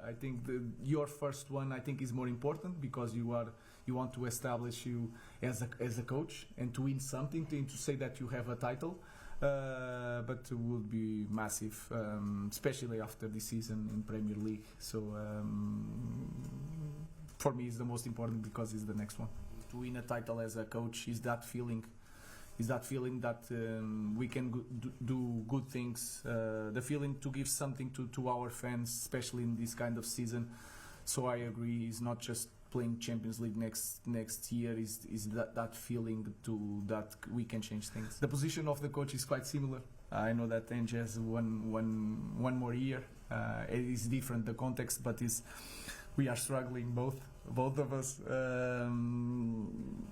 I think your first one I think is more important because you want to establish you as a coach and to win something, to say that you have a title. But it will be massive, especially after this season in Premier League. So for me, it's the most important because it's the next one. To win a title as a coach is that feeling that we can do good things, the feeling to give something to our fans, especially in this kind of season. So I agree, it's not just playing Champions League next year, is that feeling that we can change things. The position of the coach is quite similar. I know that Ange has one more year. It is different, the context, but we are struggling both of us.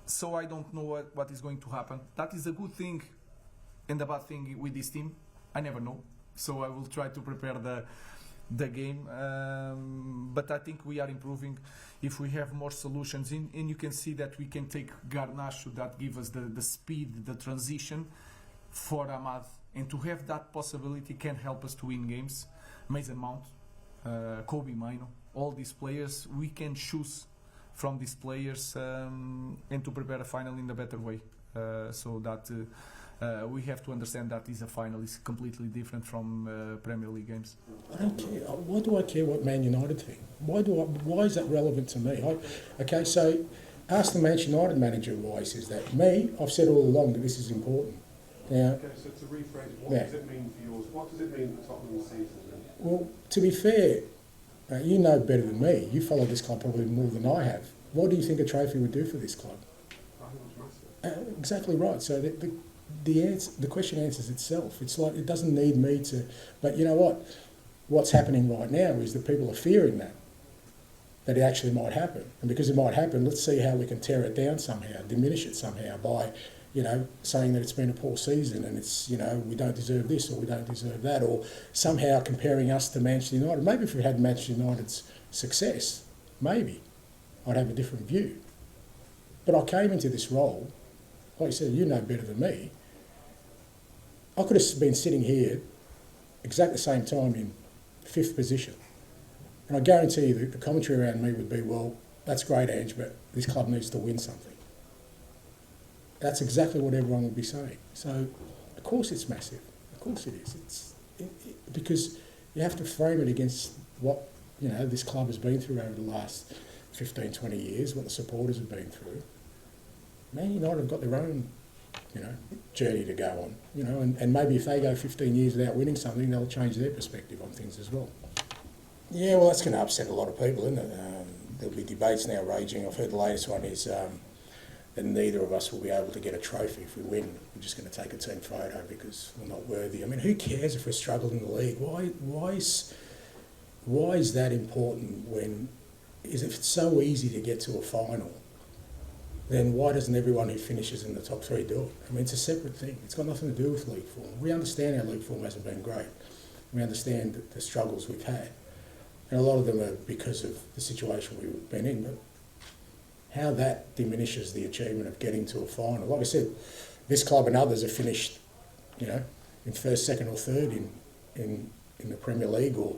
So I don't know what is going to happen. That is a good thing and a bad thing with this team. I never know. So I will try to prepare the game. But I think we are improving. If we have more solutions, and you can see that we can take Garnacho, that give us the speed, the transition for Ahmad. And to have that possibility can help us to win games. Mason Mount, Kobe Mino, all these players, we can choose from these players and to prepare a final in a better way. So that we have to understand that is a final is completely different from Premier League games. I don't care. Why do I care what Man United think? Why is that relevant to me? Okay, so ask the Manchester United manager why he says that. Me, I've said all along that this is important. Now, okay, so to rephrase, what does it mean for yours? What does it mean for Tottenham this season? Well, to be fair, you know better than me. You follow this club probably more than I have. What do you think a trophy would do for this club? I think it's massive. Exactly right. So the question answers itself. It's like it doesn't need me to. But you know what? What's happening right now is that people are fearing that it actually might happen, and because it might happen, let's see how we can tear it down somehow, diminish it somehow by, saying that it's been a poor season and it's, we don't deserve this or we don't deserve that, or somehow comparing us to Manchester United. Maybe if we had Manchester United's success, maybe I'd have a different view. But I came into this role, like you said, you know better than me. I could have been sitting here exactly the same time in 5th position. And I guarantee you that the commentary around me would be, well, that's great, Ange, but this club needs to win something. That's exactly what everyone would be saying. So, of course it's massive. Of course it is. Because you have to frame it against what, this club has been through over the last 15, 20 years, what the supporters have been through. Man United have got their own, journey to go on, and maybe if they go 15 years without winning something, they'll change their perspective on things as well. Yeah, well, that's going to upset a lot of people, isn't it? There'll be debates now raging. I've heard the latest one is that neither of us will be able to get a trophy if we win. We're just going to take a team photo because we're not worthy. I mean, who cares if we're struggling in the league? Why is that important when, if it's so easy to get to a final, then why doesn't everyone who finishes in the top 3 do it? I mean, it's a separate thing. It's got nothing to do with league form. We understand our league form hasn't been great. We understand the struggles we've had. And a lot of them are because of the situation we've been in. But how that diminishes the achievement of getting to a final. Like I said, this club and others have finished, in 1st, 2nd or 3rd in the Premier League or,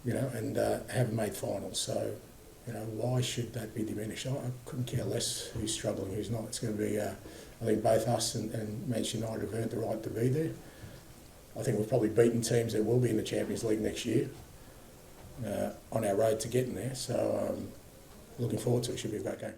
and haven't made finals. So, why should that be diminished? I couldn't care less who's struggling, who's not. It's going to be, I think both us and Manchester United have earned the right to be there. I think we've probably beaten teams that will be in the Champions League next year on our road to getting there. So looking forward to it. Should be a great game.